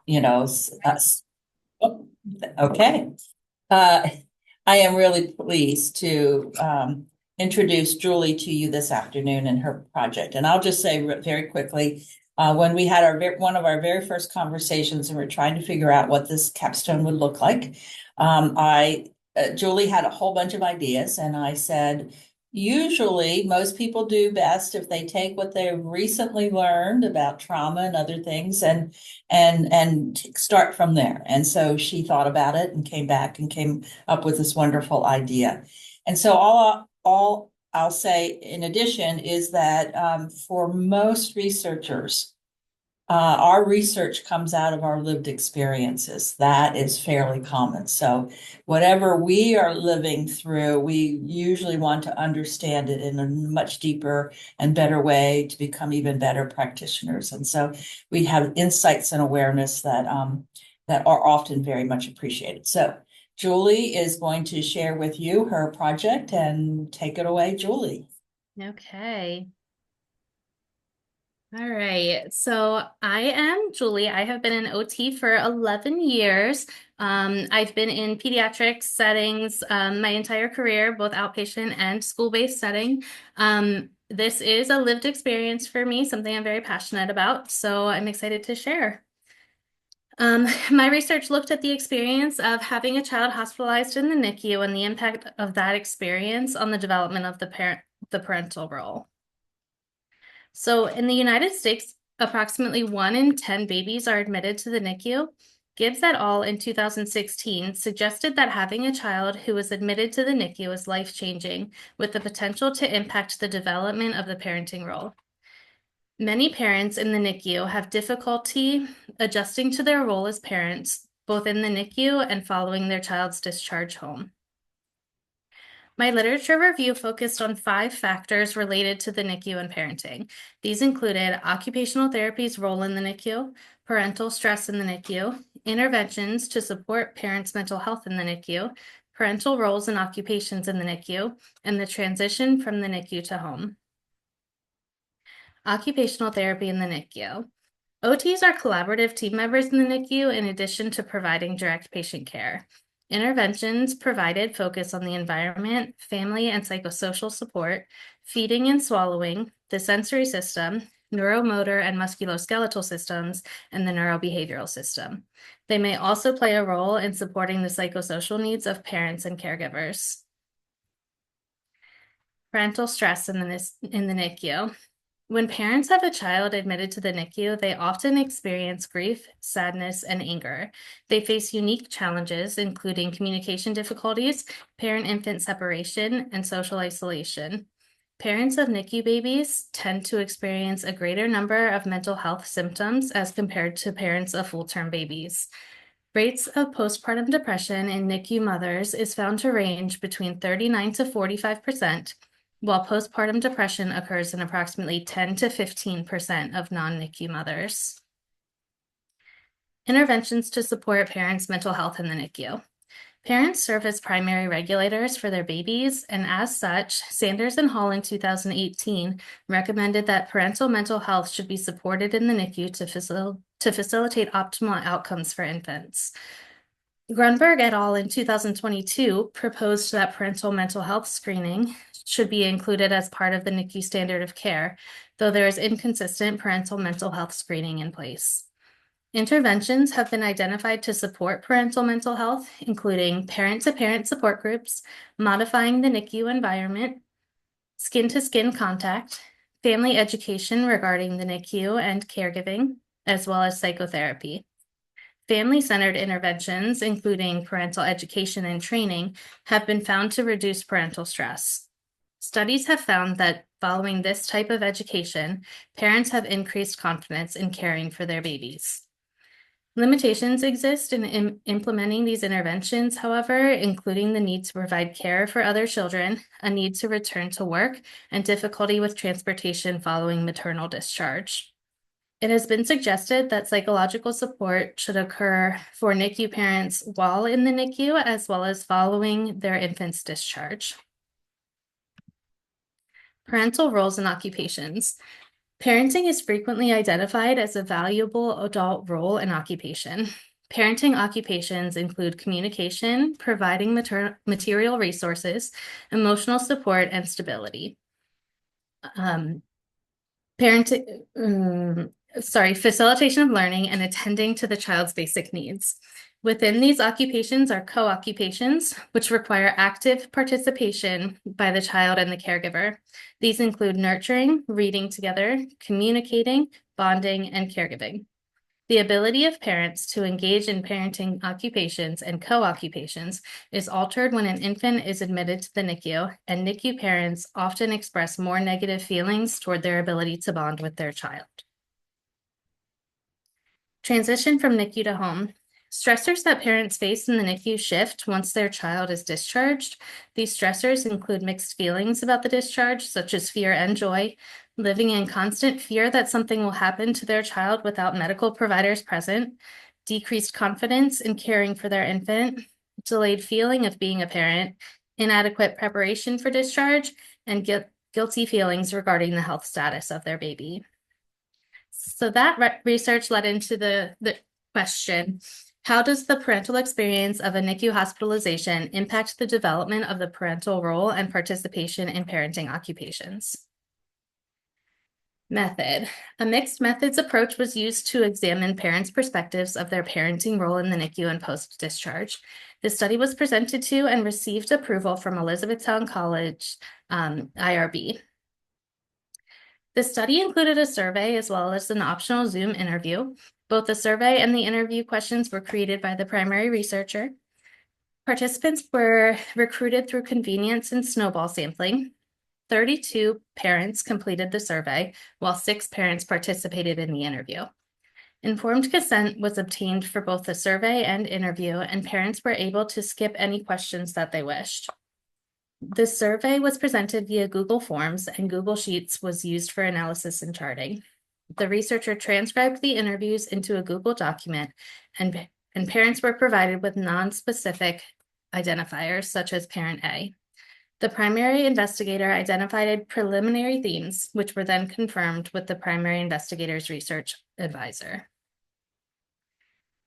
you know, oh, okay. Uh, I am really pleased to introduce Julie to you this afternoon and her project. And I'll just say very quickly, when we had one of our very first conversations and we're trying to figure out what this capstone would look like, I Julie had a whole bunch of ideas, and I said, usually most people do best if they take what they've recently learned about trauma and other things and start from there. And so she thought about it and came back and came up with this wonderful idea. And so all I'll say in addition is that for most researchers, our research comes out of our lived experiences. That is fairly common. So whatever we are living through, we usually want to understand it in a much deeper and better way to become even better practitioners. And so we have insights and awareness that are often very much appreciated. So Julie is going to share with you her project, and take it away, Julie. Okay. All right. So I am Julie. I have been an OT for 11 years. I've been in pediatric settings my entire career, both outpatient and school-based setting. This is a lived experience for me, something I'm very passionate about, so I'm excited to share. My research looked at the experience of having a child hospitalized in the NICU and the impact of that experience on the development of the parental role. So in the United States, approximately 1 in 10 babies are admitted to the NICU. Gibbs et al. In 2016 suggested that having a child who was admitted to the NICU is life-changing, with the potential to impact the development of the parenting role. Many parents in the NICU have difficulty adjusting to their role as parents, both in the NICU and following their child's discharge home. My literature review focused on 5 factors related to the NICU and parenting. These included occupational therapy's role in the NICU, parental stress in the NICU, interventions to support parents' mental health in the NICU, parental roles and occupations in the NICU, and the transition from the NICU to home. Occupational therapy in the NICU. OTs are collaborative team members in the NICU in addition to providing direct patient care. Interventions provided focus on the environment, family and psychosocial support, feeding and swallowing, the sensory system, neuromotor and musculoskeletal systems, and the neurobehavioral system. They may also play a role in supporting the psychosocial needs of parents and caregivers. Parental stress in the NICU. When parents have a child admitted to the NICU, they often experience grief, sadness, and anger. They face unique challenges, including communication difficulties, parent-infant separation, and social isolation. Parents of NICU babies tend to experience a greater number of mental health symptoms as compared to parents of full-term babies. Rates of postpartum depression in NICU mothers is found to range between 39 to 45%, while postpartum depression occurs in approximately 10 to 15% of non-NICU mothers. Interventions to support parents' mental health in the NICU. Parents serve as primary regulators for their babies, and as such, Sanders and Hall in 2018 recommended that parental mental health should be supported in the NICU to facilitate optimal outcomes for infants. Grunberg et al. In 2022 proposed that parental mental health screening should be included as part of the NICU standard of care, though there is inconsistent parental mental health screening in place. Interventions have been identified to support parental mental health, including parent-to-parent support groups, modifying the NICU environment, skin-to-skin contact, family education regarding the NICU and caregiving, as well as psychotherapy. Family-centered interventions, including parental education and training, have been found to reduce parental stress. Studies have found that following this type of education, parents have increased confidence in caring for their babies. Limitations exist in implementing these interventions, however, including the need to provide care for other children, a need to return to work, and difficulty with transportation following maternal discharge. It has been suggested that psychological support should occur for NICU parents while in the NICU, as well as following their infant's discharge. Parental roles and occupations. Parenting is frequently identified as a valuable adult role and occupation. Parenting occupations include communication, providing material resources, emotional support, and stability. Parenting, facilitation of learning and attending to the child's basic needs. Within these occupations are co-occupations, which require active participation by the child and the caregiver. These include nurturing, reading together, communicating, bonding, and caregiving. The ability of parents to engage in parenting occupations and co-occupations is altered when an infant is admitted to the NICU, and NICU parents often express more negative feelings toward their ability to bond with their child. Transition from NICU to home. Stressors that parents face in the NICU shift once their child is discharged. These stressors include mixed feelings about the discharge, such as fear and joy, living in constant fear that something will happen to their child without medical providers present, decreased confidence in caring for their infant, delayed feeling of being a parent, inadequate preparation for discharge, and guilty feelings regarding the health status of their baby. So that research led into the question, how does the parental experience of a NICU hospitalization impact the development of the parental role and participation in parenting occupations? Method. A mixed methods approach was used to examine parents' perspectives of their parenting role in the NICU and post-discharge. The study was presented to and received approval from Elizabethtown College IRB. The study included a survey as well as an optional Zoom interview. Both the survey and the interview questions were created by the primary researcher. Participants were recruited through convenience and snowball sampling. 32 parents completed the survey, while 6 parents participated in the interview. Informed consent was obtained for both the survey and interview, and parents were able to skip any questions that they wished. The survey was presented via Google Forms, and Google Sheets was used for analysis and charting. The researcher transcribed the interviews into a Google document, and parents were provided with non-specific identifiers, such as Parent A. The primary investigator identified preliminary themes, which were then confirmed with the primary investigator's research advisor.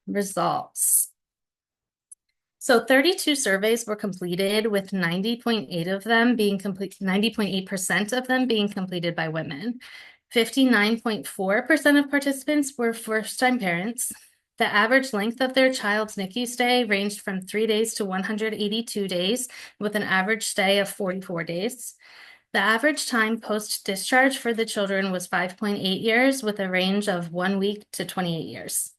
Results. So 32 surveys were completed, with 90.8% of them being completed by women. 59.4% of participants were first-time parents. The average length of their child's NICU stay ranged from 3 days to 182 days, with an average stay of 44 days. The average time post-discharge for the children was 5.8 years, with a range of 1 week to 28 years.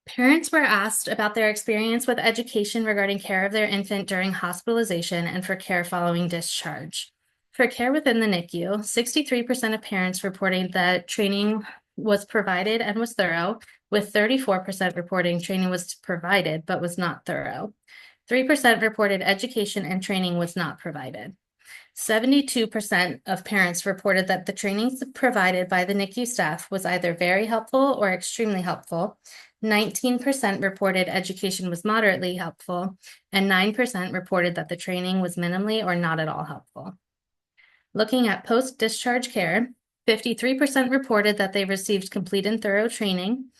Parents were asked about their experience with education regarding care of their infant during hospitalization and for care following discharge. For care within the NICU, 63% of parents reported that training was provided and was thorough, with 34% reporting training was provided but was not thorough. 3% reported education and training was not provided. 72% of parents reported that the training provided by the NICU staff was either very helpful or extremely helpful. 19% reported education was moderately helpful, and 9% reported that the training was minimally or not at all helpful. Looking at post-discharge care, 53% reported that they received complete and thorough training.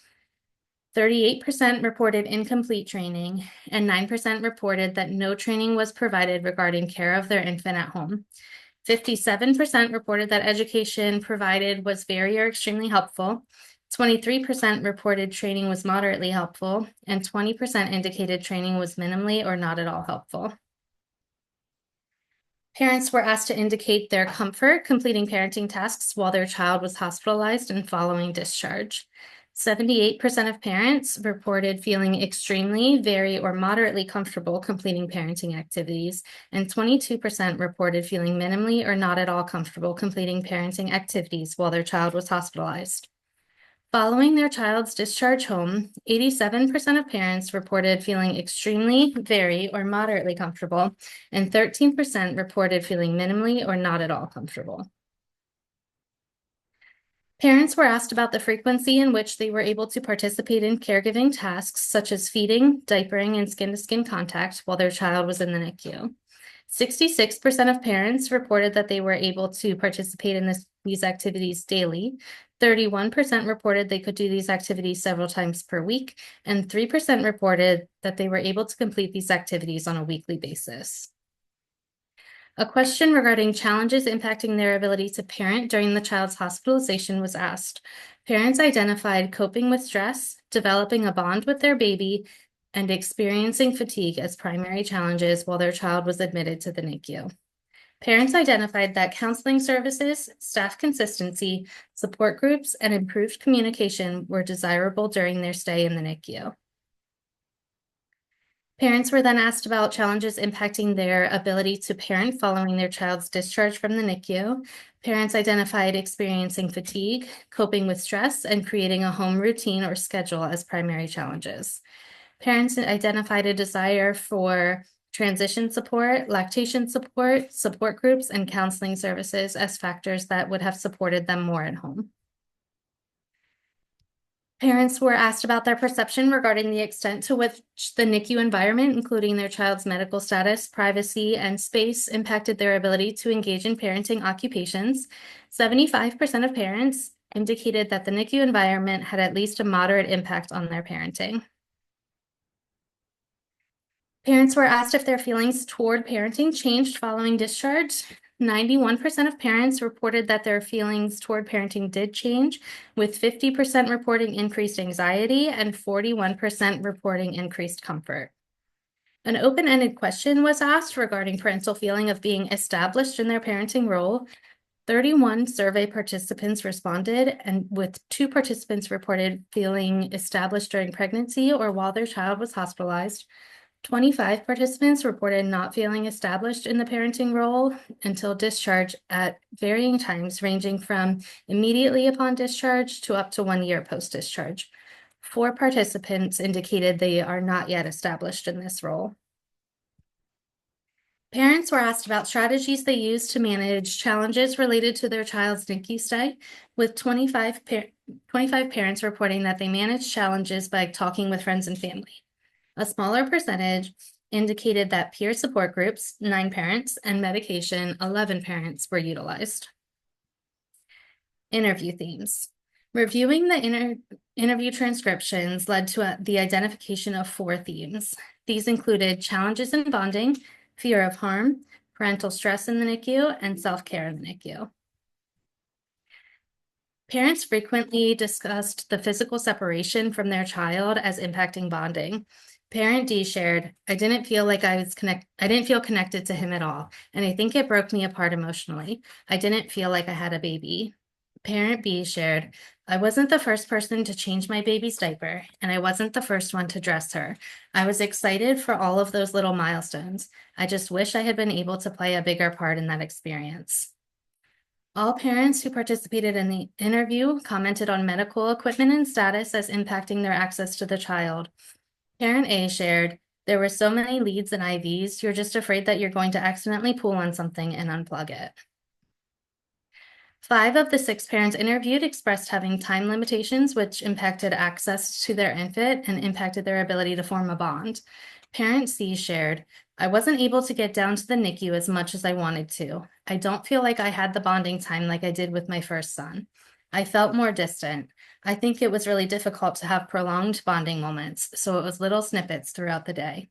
38% reported incomplete training, and 9% reported that no training was provided regarding care of their infant at home. 57% reported that education provided was very or extremely helpful. 23% reported training was moderately helpful, and 20% indicated training was minimally or not at all helpful. Parents were asked to indicate their comfort completing parenting tasks while their child was hospitalized and following discharge. 78% of parents reported feeling extremely, very, or moderately comfortable completing parenting activities, and 22% reported feeling minimally or not at all comfortable completing parenting activities while their child was hospitalized. Following their child's discharge home, 87% of parents reported feeling extremely, very, or moderately comfortable, and 13% reported feeling minimally or not at all comfortable. Parents were asked about the frequency in which they were able to participate in caregiving tasks such as feeding, diapering, and skin-to-skin contact while their child was in the NICU. 66% of parents reported that they were able to participate in these activities daily. 31% reported they could do these activities several times per week, and 3% reported that they were able to complete these activities on a weekly basis. A question regarding challenges impacting their ability to parent during the child's hospitalization was asked. Parents identified coping with stress, developing a bond with their baby, and experiencing fatigue as primary challenges while their child was admitted to the NICU. Parents identified that counseling services, staff consistency, support groups, and improved communication were desirable during their stay in the NICU. Parents were then asked about challenges impacting their ability to parent following their child's discharge from the NICU. Parents identified experiencing fatigue, coping with stress, and creating a home routine or schedule as primary challenges. Parents identified a desire for transition support, lactation support, support groups, and counseling services as factors that would have supported them more at home. Parents were asked about their perception regarding the extent to which the NICU environment, including their child's medical status, privacy, and space, impacted their ability to engage in parenting occupations. 75% of parents indicated that the NICU environment had at least a moderate impact on their parenting. Parents were asked if their feelings toward parenting changed following discharge. 91% of parents reported that their feelings toward parenting did change, with 50% reporting increased anxiety and 41% reporting increased comfort. An open-ended question was asked regarding parental feeling of being established in their parenting role. 31 survey participants responded, and with 2 participants reported feeling established during pregnancy or while their child was hospitalized. 25 participants reported not feeling established in the parenting role until discharge at varying times, ranging from immediately upon discharge to up to 1 year post-discharge. 4 participants indicated they are not yet established in this role. Parents were asked about strategies they use to manage challenges related to their child's NICU stay, with 25 parents reporting that they managed challenges by talking with friends and family. A smaller percentage indicated that peer support groups, 9 parents, and medication, 11 parents, were utilized. Interview themes. Reviewing the interview transcriptions led to the identification of 4 themes. These included challenges in bonding, fear of harm, parental stress in the NICU, and self-care in the NICU. Parents frequently discussed the physical separation from their child as impacting bonding. Parent D shared, I didn't feel connected to him at all, and I think it broke me apart emotionally. I didn't feel like I had a baby. Parent B shared, I wasn't the first person to change my baby's diaper, and I wasn't the first one to dress her. I was excited for all of those little milestones. I just wish I had been able to play a bigger part in that experience. All parents who participated in the interview commented on medical equipment and status as impacting their access to the child. Parent A shared, there were so many leads and IVs, you're just afraid that you're going to accidentally pull on something and unplug it. 5 of the 6 parents interviewed expressed having time limitations, which impacted access to their infant and impacted their ability to form a bond. Parent C shared, I wasn't able to get down to the NICU as much as I wanted to. I don't feel like I had the bonding time like I did with my first son. I felt more distant. I think it was really difficult to have prolonged bonding moments, so it was little snippets throughout the day.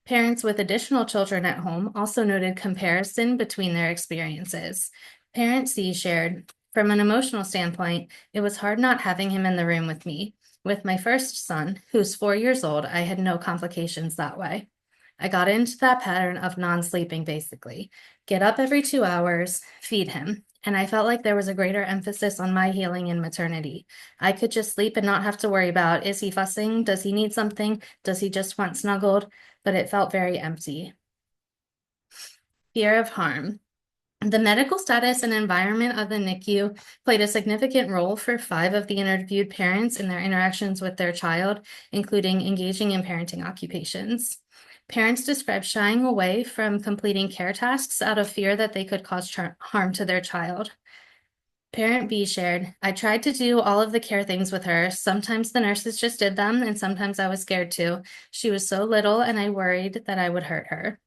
Parents with additional children at home also noted comparison between their experiences. Parent C shared, from an emotional standpoint, it was hard not having him in the room with me. With my first son, who's 4 years old, I had no complications that way. I got into that pattern of non-sleeping, basically. Get up every 2 hours, feed him. And I felt like there was a greater emphasis on my healing in maternity. I could just sleep and not have to worry about, is he fussing? Does he need something? Does he just want snuggled? But it felt very empty. Fear of harm. The medical status and environment of the NICU played a significant role for 5 of the interviewed parents in their interactions with their child, including engaging in parenting occupations. Parents described shying away from completing care tasks out of fear that they could cause harm to their child. Parent B shared, I tried to do all of the care things with her. Sometimes the nurses just did them, and sometimes I was scared too. She was so little, and I worried that I would hurt her.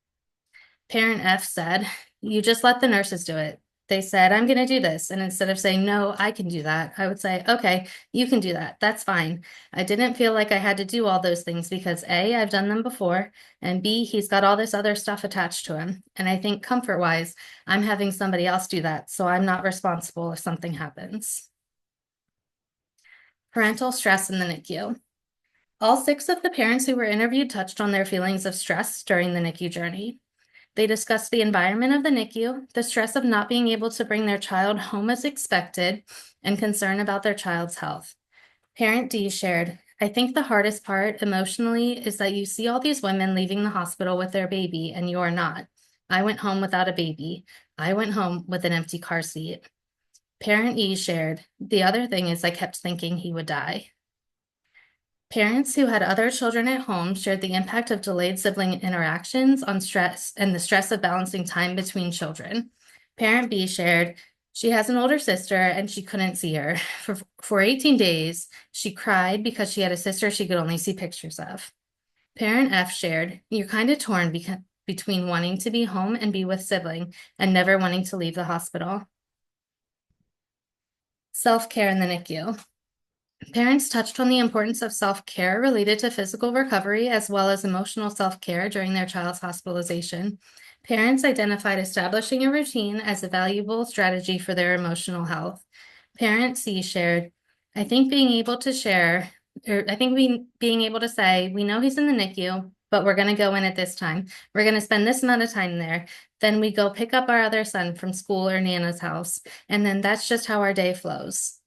Parent F said, "You just let the nurses do it. They said, I'm going to do this." And instead of saying, "No, I can do that," I would say, "Okay, you can do that. That's fine. I didn't feel like I had to do all those things because A, I've done them before, and B, he's got all this other stuff attached to him. And I think comfort wise, I'm having somebody else do that. So I'm not responsible if something happens." Parental stress in the NICU. All 6 of the parents who were interviewed touched on their feelings of stress during the NICU journey. They discussed the environment of the NICU, the stress of not being able to bring their child home as expected, and concern about their child's health. Parent D shared, "I think the hardest part emotionally is that you see all these women leaving the hospital with their baby and you're not. I went home without a baby. I went home with an empty car seat." Parent E shared, "The other thing is I kept thinking he would die." Parents who had other children at home shared the impact of delayed sibling interactions on stress and the stress of balancing time between children. Parent B shared, "She has an older sister and she couldn't see her. For 18 days, she cried because she had a sister she could only see pictures of." Parent F shared, "You're kind of torn between wanting to be home and be with sibling and never wanting to leave the hospital." Self-care in the NICU. Parents touched on the importance of self-care related to physical recovery as well as emotional self-care during their child's hospitalization. Parents identified establishing a routine as a valuable strategy for their emotional health. Parent C shared, "I think being able to share, or I think being able to say, we know he's in the NICU, but we're going to go in at this time. We're going to spend this amount of time there. Then we go pick up our other son from school or Nana's house. And then that's just how our day flows."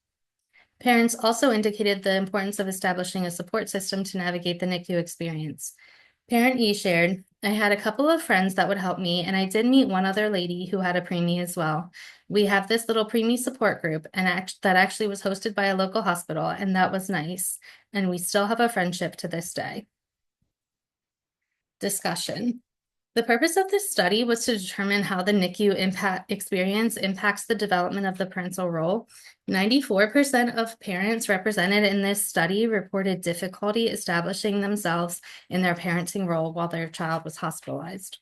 Parents also indicated the importance of establishing a support system to navigate the NICU experience. Parent E shared, "I had a couple of friends that would help me, and I did meet one other lady who had a preemie as well. We have this little preemie support group, and that actually was hosted by a local hospital, and that was nice. And we still have a friendship to this day." Discussion. The purpose of this study was to determine how the NICU experience impacts the development of the parental role. 94% of parents represented in this study reported difficulty establishing themselves in their parenting role while their child was hospitalized.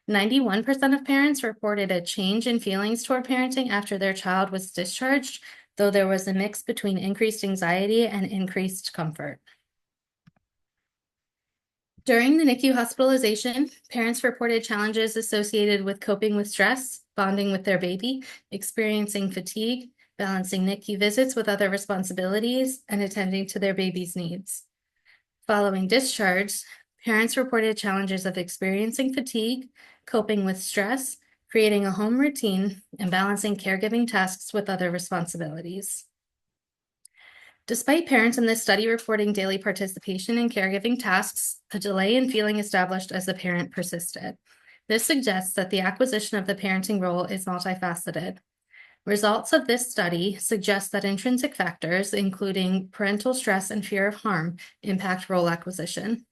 91% of parents reported a change in feelings toward parenting after their child was discharged, though there was a mix between increased anxiety and increased comfort. During the NICU hospitalization, parents reported challenges associated with coping with stress, bonding with their baby, experiencing fatigue, balancing NICU visits with other responsibilities, and attending to their baby's needs. Following discharge, parents reported challenges of experiencing fatigue, coping with stress, creating a home routine, and balancing caregiving tasks with other responsibilities. Despite parents in this study reporting daily participation in caregiving tasks, a delay in feeling established as a parent persisted. This suggests that the acquisition of the parenting role is multifaceted. Results of this study suggest that intrinsic factors, including parental stress and fear of harm, impact role acquisition.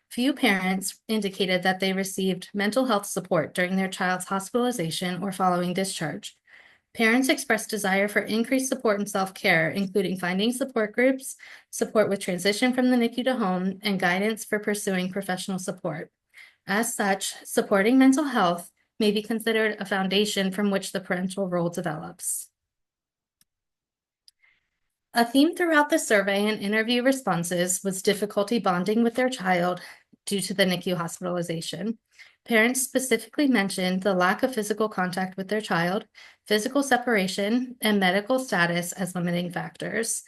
Few parents indicated that they received mental health support during their child's hospitalization or following discharge. Parents expressed desire for increased support and self-care, including finding support groups, support with transition from the NICU to home, and guidance for pursuing professional support. As such, supporting mental health may be considered a foundation from which the parental role develops. A theme throughout the survey and interview responses was difficulty bonding with their child due to the NICU hospitalization. Parents specifically mentioned the lack of physical contact with their child, physical separation, and medical status as limiting factors.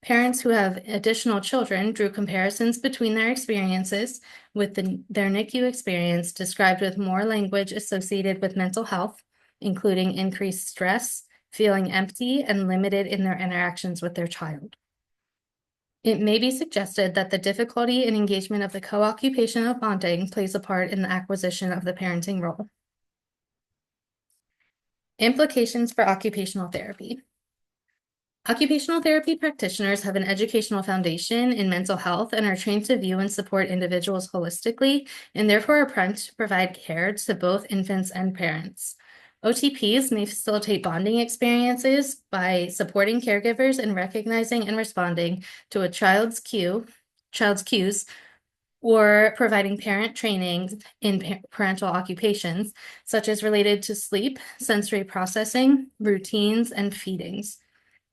Parents who have additional children drew comparisons between their experiences with their NICU experience described with more language associated with mental health, including increased stress, feeling empty, and limited in their interactions with their child. It may be suggested that the difficulty in engagement of the co-occupation of bonding plays a part in the acquisition of the parenting role. Implications for occupational therapy. Occupational therapy practitioners have an educational foundation in mental health and are trained to view and support individuals holistically, and therefore are primed to provide care to both infants and parents. OTPs may facilitate bonding experiences by supporting caregivers in recognizing and responding to a child's cues, or providing parent training in parental occupations, such as related to sleep, sensory processing, routines, and feedings.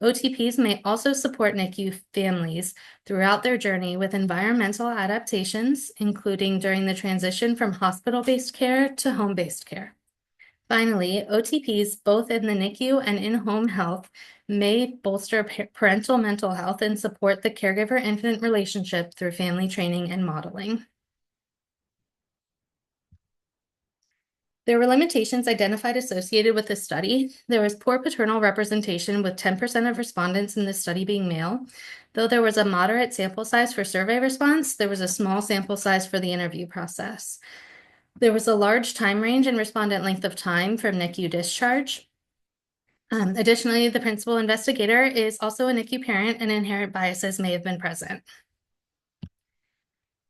OTPs may also support NICU families throughout their journey with environmental adaptations, including during the transition from hospital-based care to home-based care. Finally, OTPs, both in the NICU and in-home health, may bolster parental mental health and support the caregiver-infant relationship through family training and modeling. There were limitations identified associated with this study. There was poor paternal representation, with 10% of respondents in this study being male. Though there was a moderate sample size for survey response, there was a small sample size for the interview process. There was a large time range in respondent length of time from NICU discharge. Additionally, the principal investigator is also a NICU parent, and inherent biases may have been present.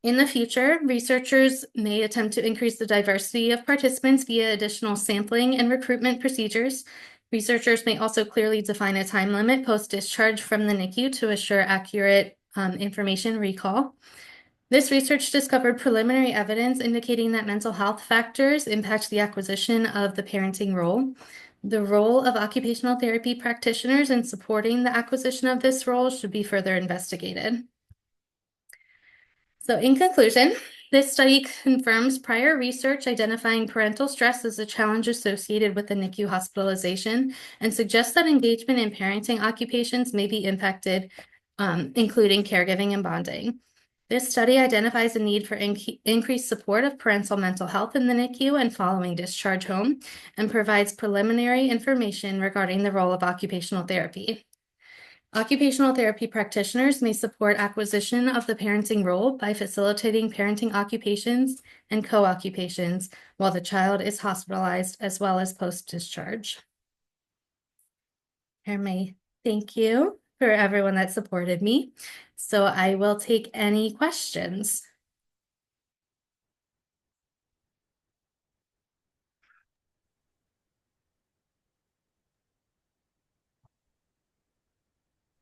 In the future, researchers may attempt to increase the diversity of participants via additional sampling and recruitment procedures. Researchers may also clearly define a time limit post-discharge from the NICU to assure accurate information recall. This research discovered preliminary evidence indicating that mental health factors impact the acquisition of the parenting role. The role of occupational therapy practitioners in supporting the acquisition of this role should be further investigated. So in conclusion, this study confirms prior research identifying parental stress as a challenge associated with the NICU hospitalization, and suggests that engagement in parenting occupations may be impacted, including caregiving and bonding. This study identifies a need for increased support of parental mental health in the NICU and following discharge home, and provides preliminary information regarding the role of occupational therapy. Occupational therapy practitioners may support acquisition of the parenting role by facilitating parenting occupations and co-occupations while the child is hospitalized, as well as post-discharge. Thank you for everyone that supported me. So I will take any questions.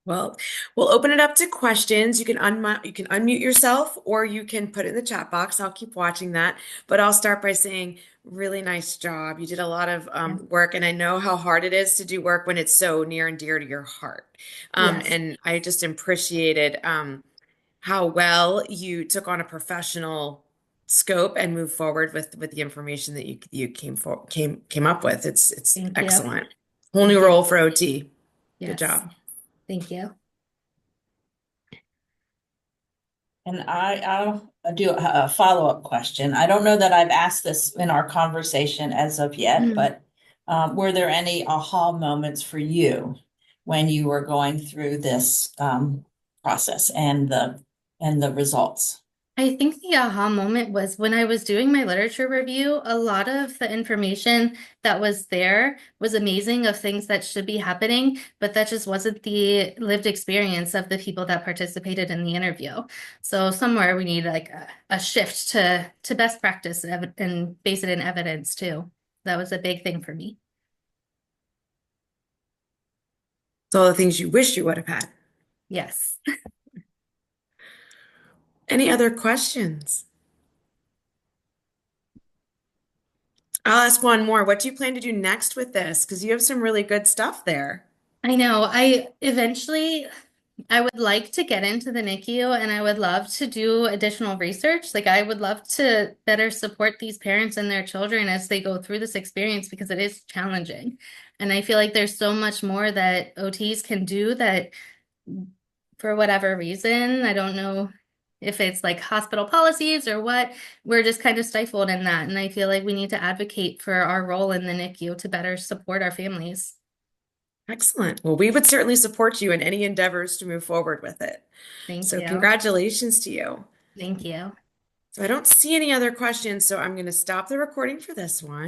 Well, we'll open it up to questions. You can unmute yourself, or you can put it in the chat box. I'll keep watching that. But I'll start by saying, really nice job. You did a lot of work, and I know how hard it is to do work when it's so near and dear to your heart. Yes. And I just appreciated how well you took on a professional scope and moved forward with the information that you came up with. It's Thank you. excellent. Whole Thank new you. role for OT. Yes. Good job. Thank you. And I'll do a follow-up question. I don't know that I've asked this in our conversation as of yet, but were there any aha moments for you when you were going through this process and the results? I think the aha moment was when I was doing my literature review. A lot of the information that was there was amazing, of things that should be happening, but that just wasn't the lived experience of the people that participated in the interview. So somewhere we need like a shift to best practice and base it in evidence too. That was a big thing for me. So all the things you wish you would have had. Yes. Any other questions? I'll ask one more. What do you plan to do next with this? Because you have some really good stuff there. I know. I would like to get into the NICU, and I would love to do additional research. Like, I would love to better support these parents and their children as they go through this experience, because it is challenging. And I feel like there's so much more that OTs can do that, for whatever reason, I don't know if it's like hospital policies or what, we're just kind of stifled in that. And I feel like we need to advocate for our role in the NICU to better support our families. Excellent. Well, we would certainly support you in any endeavors to move forward with it. Thank So you. congratulations to you. Thank you. So I don't see any other questions, so I'm going to stop the recording for this one.